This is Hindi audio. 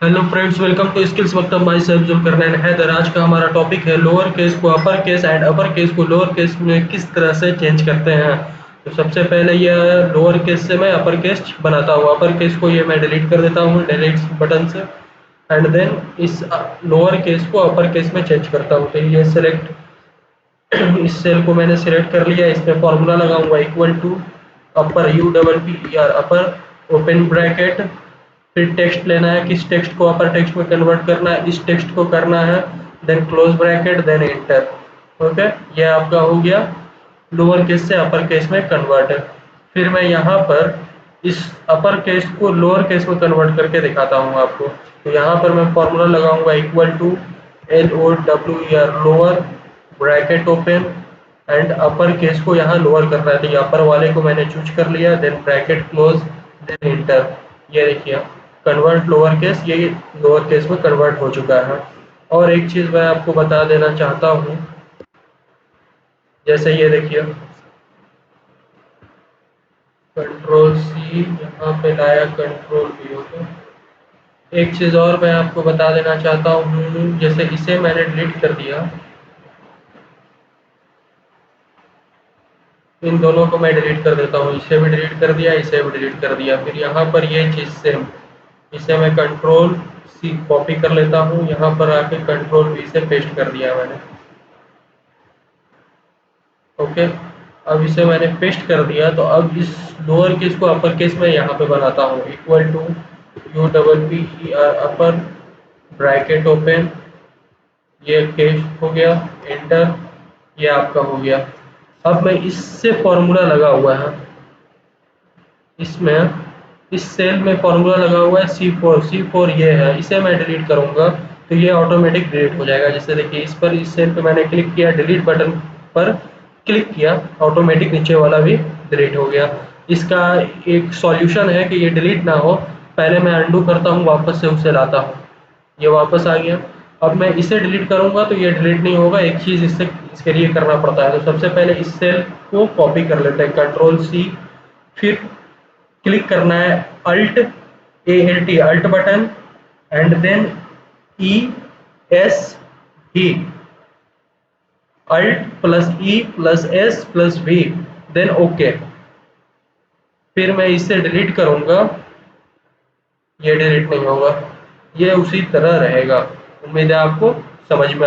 Hello friends, welcome to skills Maktab. Myself Zulqarnain Haider. आज का हमारा टॉपिक है लोअर केस को upper case and upper case को लोअर केस में किस तरह से चेंज करते हैं। तो सबसे पहले यह लोअर केस से मैं अपर केस बनाता हूँ। अपर केस को ये मैं डिलीट कर देता हूँ डिलीट बटन से, एंड देन इस लोअर केस को अपर केस में चेंज करता हूँ। तो ये सेलेक्ट इस सेल को मैंने सिलेक्ट कर लिया। इसमें फॉर्मूला लगाऊंगा equal to upper U double P R upper open bracket, फिर टेक्स्ट लेना है, किस टेक्स्ट को अपर टेक्स्ट में कन्वर्ट करना है, इस टेक्स्ट को करना है, then close bracket, then enter. Okay, ये आपका हो गया लोअर केस से अपर केस में कन्वर्ट। फिर मैं यहाँ पर इस अपर केस को लोअर केस में कन्वर्ट करके दिखाता हूँ आपको। तो यहाँ पर मैं फॉर्मूला लगाऊंगा equal to L O W R lower bracket open and upper case को यहाँ लोअर करना है। तो ये अपर वाले को मैंने चूज कर लिया, then bracket close, then enter. ये देखिए कन्वर्ट लोअर केस, ये लोअर केस में कन्वर्ट हो चुका है। और एक चीज़ मैं आपको बता देना चाहता हूँ, जैसे ये देखिए कंट्रोल सी यहाँ पे लाया, कंट्रोल वी। ओके, एक चीज़ और मैं आपको बता देना चाहता हूँ, जैसे इसे मैंने डिलीट कर दिया, इन दोनों को मैं डिलीट कर देता हूँ। इसे भी डिलीट कर दिया, इसे भी डिलीट कर दिया। फिर यहाँ पर ये चीज़ सेम, इसे मैं कंट्रोल सी कॉपी कर लेता हूँ, यहाँ पर आके कंट्रोल वी से पेस्ट कर दिया मैंने। ओके, अब इसे मैंने पेस्ट कर दिया। तो अब इस लोअर केस को अपर केस में यहाँ पे बनाता हूँ equal to U double P E R upper bracket open, ये केस हो गया, एंटर, ये आपका हो गया। अब मैं इससे फॉर्मूला लगा हुआ है, इसमें इस सेल में फॉर्मूला लगा हुआ है सी फोर ये है, इसे मैं डिलीट करूंगा तो ये ऑटोमेटिक डिलीट हो जाएगा। जैसे देखिए इस पर, इस सेल पे मैंने क्लिक किया, डिलीट बटन पर क्लिक किया, ऑटोमेटिक नीचे वाला भी डिलीट हो गया। इसका एक सॉल्यूशन है कि ये डिलीट ना हो, पहले मैं अंडू करता हूँ, वापस से उसे लाता हूँ, ये वापस आ गया। अब मैं इसे डिलीट करूंगा तो ये डिलीट नहीं होगा, एक चीज़ इससे इसके लिए करना पड़ता है। तो सबसे पहले इस सेल को कॉपी कर लेते हैं, कंट्रोल सी, फिर क्लिक करना है alt A L T alt button, and then E S V, alt plus E plus S plus V, then okay. फिर मैं इसे डिलीट करूंगा, ये डिलीट नहीं होगा, ये उसी तरह रहेगा। उम्मीद है आपको समझ में आ